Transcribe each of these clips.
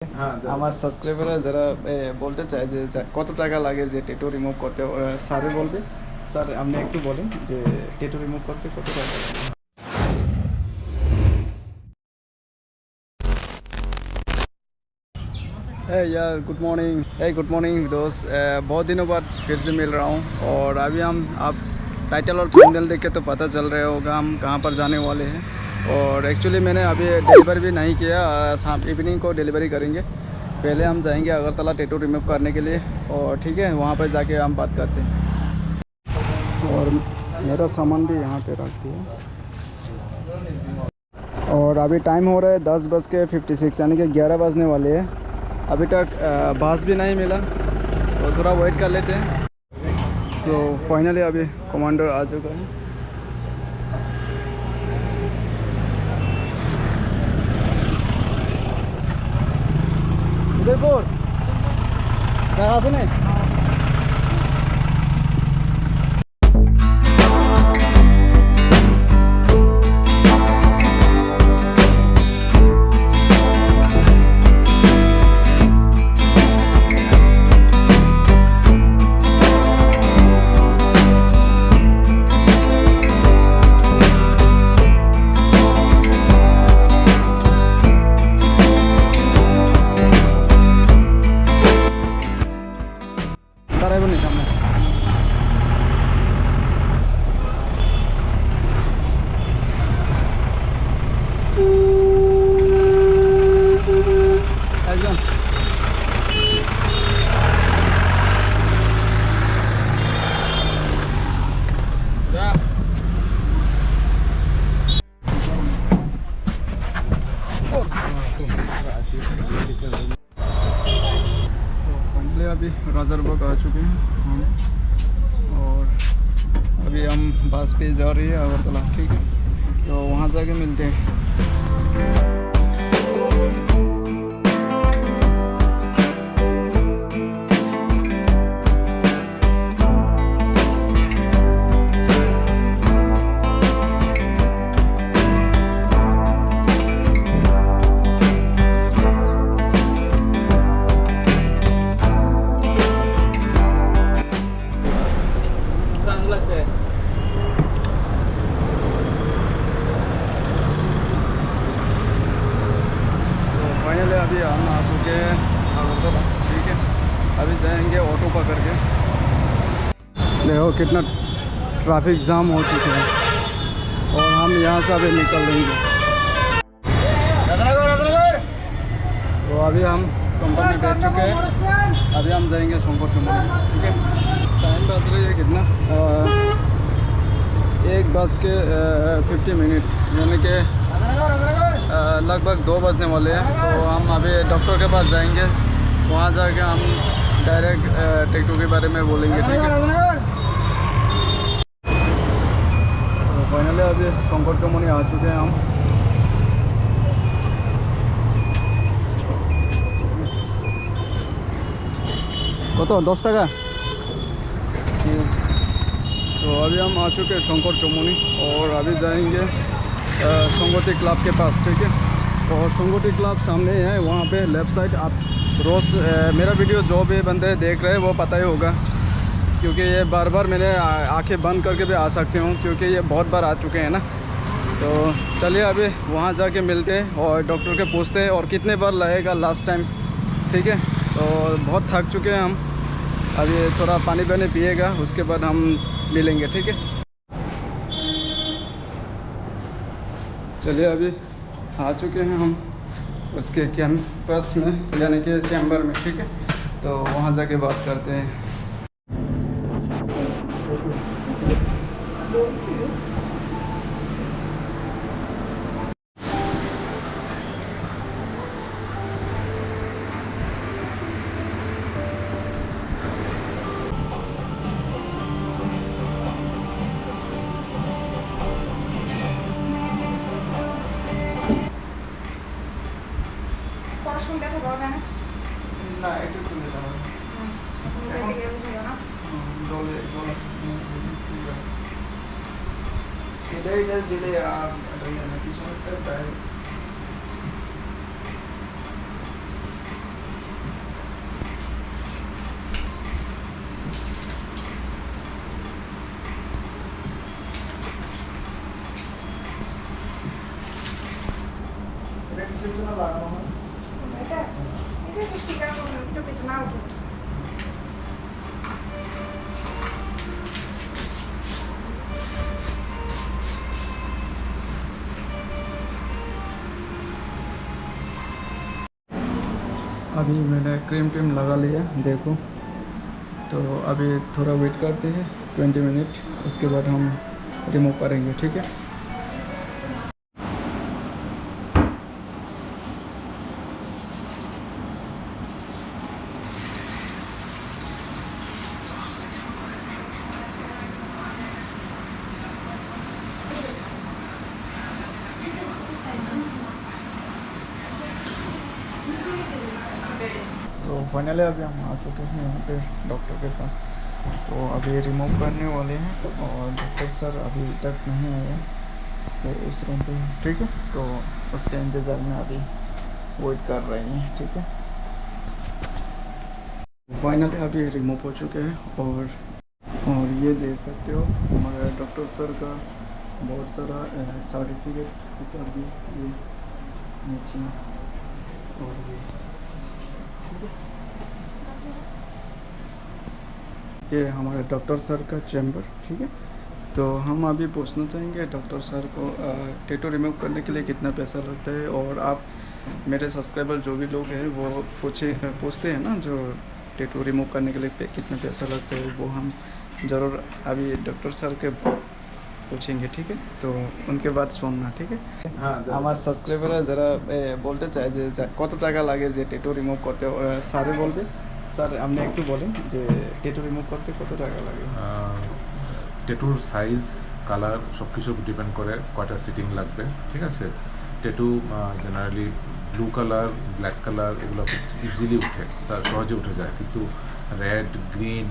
আমার সাবস্ক্রাইবাররা যারা বলতে চায় যে কত টাকা লাগে যে ট্যাটু রিমুভ করতে, স্যারে বলবে। স্যার আপনি একটু বলেন যে ট্যাটু রিমুভ করতে কত টাকা লাগে। यार गुड मॉर्निंग दोस्त। बहुत दिनों बाद फिर से मिल रहा हूँ और अभी हम आप टाइटल और थंबनेल देख के तो पता चल रहा होगा हम कहाँ पर जाने वाले हैं। और एक्चुअली मैंने अभी डिलीवरी भी नहीं किया, शाम इवनिंग को डिलीवरी करेंगे। पहले हम जाएंगे अगरतला टैटू रिमूव करने के लिए और ठीक है वहाँ पर जाके हम बात करते हैं। और मेरा सामान भी यहाँ पे रख दिया। और अभी टाइम हो रहा है 10:56 यानी कि 11 बजने वाले हैं। अभी तक बस भी नहीं मिला तो थोड़ा वेट कर लेते हैं। सो फाइनली अभी कमांडर आ चुका है। उदयपुर कहाँ से नहीं अभी राजरबाग आ चुके हैं हम और अभी हम बस पे जा रही है अगरतला। ठीक है तो वहाँ जाके मिलते हैं। अभी हम आ चुके हैं अगरतला। ठीक है अभी जाएंगे ऑटो पकड़ के। देखो कितना ट्रैफिक जाम हो चुके हैं और हम यहाँ से अभी निकल लेंगे। तो अभी हम शंकर में बैठ चुके हैं। अभी हम जाएंगे शंकर चुमोली। ठीक है टाइम बज रही है कितना 1:50 यानी कि लगभग 2 बजने वाले हैं। तो हम अभी डॉक्टर के पास जाएंगे, वहाँ जाके हम डायरेक्ट टैटू के बारे में बोलेंगे। ठीक है तो फाइनली अभी शंकर चौमनी आ चुके हैं हम। कत 10 टाका। तो अभी हम आ चुके हैं शंकर चौमनी और अभी जाएंगे संगति क्लब के पास। ठीक है और संगति क्लब सामने ही है, वहाँ पे लेफ़्ट साइड। आप रोज़ मेरा वीडियो जो भी बंदे देख रहे हैं वो पता ही होगा, क्योंकि ये बार बार मैंने आंखें बंद करके भी आ सकते हूँ क्योंकि ये बहुत बार आ चुके हैं ना। तो चलिए अभी वहाँ जाके मिलते हैं और डॉक्टर के पूछते हैं और कितने बार लगेगा लास्ट टाइम। ठीक है तो बहुत थक चुके हैं हम, अभी थोड़ा पानी वानी पिएगा उसके बाद हम मिलेंगे। ठीक है चलिए अभी आ चुके हैं हम उसके कैंपस में यानी कि चैम्बर में। ठीक है तो वहाँ जाके बात करते हैं। না একটু তুলে দাও জলে জলে এটাই দিলে আর কিছু একটা চাই। अभी मैंने क्रीम टीम लगा लिया, देखो। तो अभी थोड़ा वेट करते हैं 20 मिनट, उसके बाद हम रिमूव करेंगे, ठीक है। तो फाइनली अभी हम आ चुके हैं यहाँ पे डॉक्टर के पास। तो अभी रिमूव करने वाले हैं और डॉक्टर सर अभी तक नहीं आए हैं, वो उस रूम पे, ठीक है। तो उसके इंतज़ार में अभी वेट कर रहे हैं, ठीक है। फाइनली अभी रिमूव हो चुके हैं और ये देख सकते हो हमारे डॉक्टर सर का बहुत सारा सर्टिफिकेट ऊपर भी, ये नीचे और ये हमारे डॉक्टर सर का चैम्बर, ठीक है। तो हम अभी पूछना चाहेंगे डॉक्टर सर को टैटू रिमूव करने के लिए कितना पैसा लगता है। और आप मेरे सब्सक्राइबर जो भी लोग हैं वो पूछते हैं ना, जो टैटू रिमूव करने के लिए कितना पैसा लगता है, वो हम ज़रूर अभी डॉक्टर सर के पूछेंगे, ठीक है। तो उनके बात सुनना, ठीक है। हमारे सब्सक्राइबर जरा बोलते चाहे जे कत टाका लागे जे टैटू रिमूव करते, सारे बोलबे স্যার আপনি একটু বলেন যে ট্যাটু রিমুভ করতে কত টাকা লাগে। ট্যাটুর সাইজ, কালার সব কিছু ডিপেন্ড করে কয়টা সিটিং লাগবে, ঠিক আছে। Tattoo generally blue colour, black colour এগুলো ইজিলি উঠে, তার সহজে উঠে যায়। কিন্তু রেড, গ্রিন,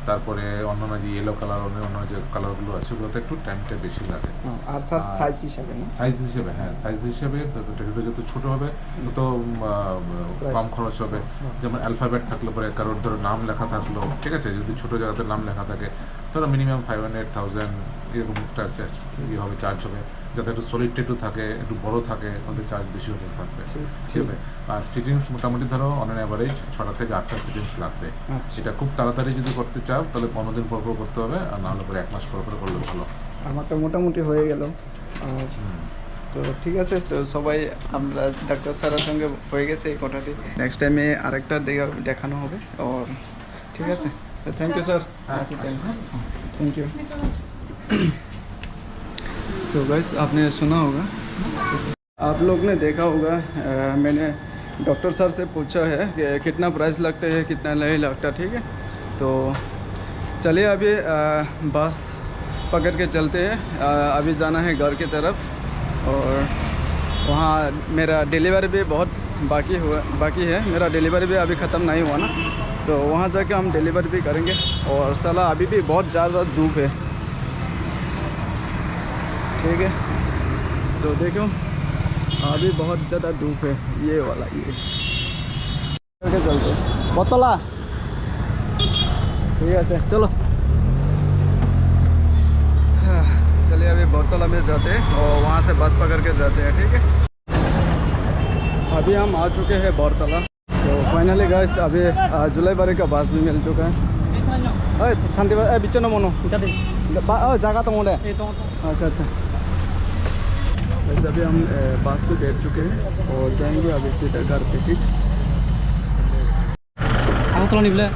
তারপরে অন্যান্য যে ইয়েলো কালার, অন্য যে কালারগুলো আছে ওগুলোতে একটু টাইমটা বেশি লাগে। আর স্যার সাইজ হিসাবে না, সাইজ হিসেবে, হ্যাঁ সাইজ হিসেবে ট্যাটুটা যত ছোটো হবে তত কম খরচ হবে। যেমন অ্যালফাবেট থাকলে পরে কারোর ধরো নাম লেখা থাকলো, ঠিক আছে, যদি ছোটো জায়গাতে নাম লেখা থাকে ধরো মিনিমাম 500,000 এরকম একটা ইয়ে হবে, চার্জ হবে। যাতে একটু সলিড ট্যাটু থাকে, একটু বড়ো থাকে, ওদের চার্জ বেশি হতে থাকবে, ঠিক আছে। আর সিটিংস মোটামুটি ধরো অন অ্যান অ্যাভারেজ 6টা থেকে 8টা সিটিংস লাগবে। সেটা খুব তাড়াতাড়ি যদি করতে চাও তাহলে 15 দিন পর পর করতে হবে, আর নাহলে পরে 1 মাস পর পর করলে ভালো। আমারটা মোটামুটি হয়ে গেল। তো ঠিক আছে, তো সবাই আমরা ডাক্তার স্যারের সঙ্গে হয়ে গেছে এই কথাটি। নেক্সট টাইমে আরেকটা দেখানো হবে। और ঠিক আছে, thank you sir, thank you. तो गाइस आपने सुना होगा, आप लोग ने देखा होगा, मैंने डॉक्टर सर से पूछा है कि कितना प्राइस लगता है, कितना नहीं लगता, ठीक है। तो चलिए अभी बस पकड़ के चलते हैं। अभी जाना है घर की तरफ, और वहाँ मेरा डिलीवरी भी बहुत बाकी है। मेरा डिलीवरी भी अभी ख़त्म नहीं हुआ ना, तो वहाँ जाके हम डिलीवरी भी करेंगे। और साला अभी भी बहुत ज़्यादा धूप है, ठीक है। तो देखो अभी बहुत ज़्यादा धूप है, ये वाला ये करके चलते बोतला, ठीक है से चलो। चलिए अभी बोतला में जाते हैं और वहाँ से बस पकड़ के जाते हैं, ठीक है। अभी हम आ चुके हैं बोरतला। तो फाइनली गाइस अभी जुलाईबारी का बस भी मिल चुका है। शांति बिचन मनो जगह तो मोड़े, अच्छा अच्छा। वैसे अभी हम बस पे बैठ चुके हैं और जाएंगे अभी सीधा घर पे, ठीक। तो नहीं बोले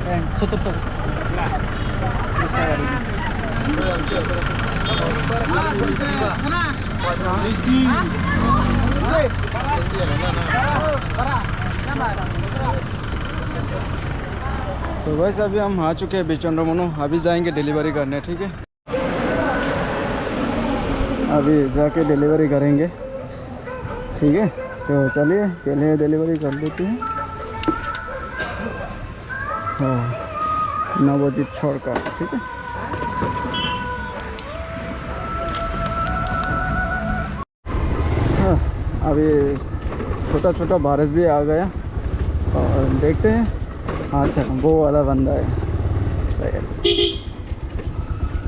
सो वैसे अभी हम आ चुके हैं बिचंद्रमनो। अभी जाएंगे डिलीवरी करने, ठीक है। अभी जाके डिलीवरी करेंगे, ठीक है। तो चलिए पहले डिलीवरी कर लेते हैं। हाँ, नवजीत सरकार, ठीक है। हाँ, अभी छोटा छोटा बारिश भी आ गया और देखते हैं। हाँ अच्छा, वो वाला बंदा है,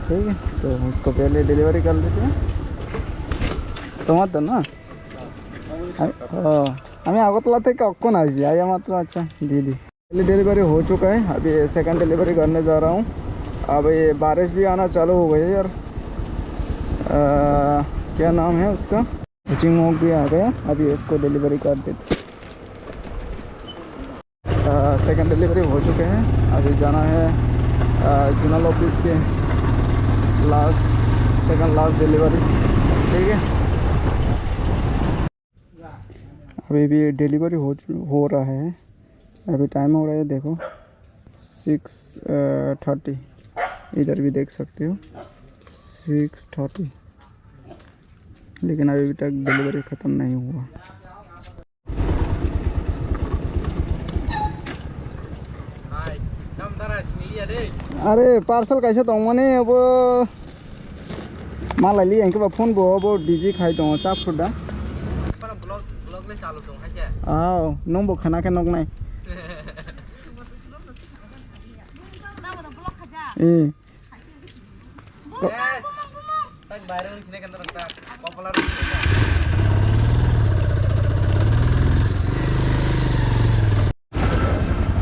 ठीक है। तो उसको पहले डिलीवरी कर लेते हैं। टमाटर ना, हाँ আমি আগরতলা থেকে অক্ষণ আসছি आया मात्र। अच्छा दीदी पहले डिलीवरी हो चुका है, अभी सेकंड डिलीवरी करने जा रहा हूँ। अब ये बारिश भी आना चालू हो गई है यार। क्या नाम है उसका, स्विचिंग होक भी आ गया, अभी इसको डिलीवरी कर देते। सेकंड डिलीवरी हो चुके हैं, अभी जाना है जोनल ऑफिस के सेकंड लास्ट डिलीवरी। ठीक है, अभी भी डिलीवरी हो रहा है। अभी टाइम हो रहा है देखो 6:30, इधर भी देख सकते हो 6:30, लेकिन अभी तक डिलीवरी ख़त्म नहीं हुआ। अरे पार्सल कैसे तो मैंने अब माला लिए इनके बाद फोन बो अब डिजी खाई तो चाप फुटा आओ नंबो खाना के नग नहीं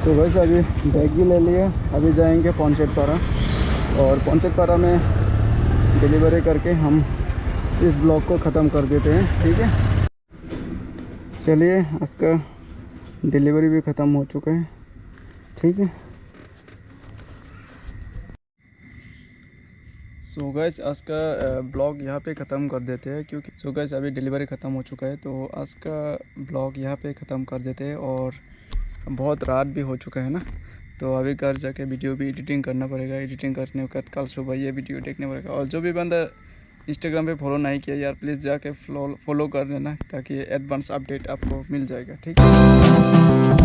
तो बस अभी बैग भी ले लिए, अभी जाएंगे पंचेतपाड़ा और पंचेतपाड़ा में डिलीवरी करके हम इस ब्लॉग को ख़त्म कर देते हैं। ठीक है, चलिए आज का डिलीवरी भी ख़त्म हो चुका है। ठीक है, सो गाइस आज का ब्लॉग यहाँ पे ख़त्म कर देते हैं, क्योंकि सो गाइस अभी डिलीवरी ख़त्म हो चुका है, तो आज का ब्लॉग यहाँ पे ख़त्म कर देते हैं। और बहुत रात भी हो चुका है ना, तो अभी घर जाके वीडियो भी एडिटिंग करना पड़ेगा। एडिटिंग करने के बाद कल सुबह ये वीडियो देखने पड़ेगा। और जो भी बंदा इंस्टाग्राम पे फॉलो नहीं किया यार, प्लीज़ जाके फॉलो कर लेना, ताकि एडवांस अपडेट आपको मिल जाएगा। ठीक है।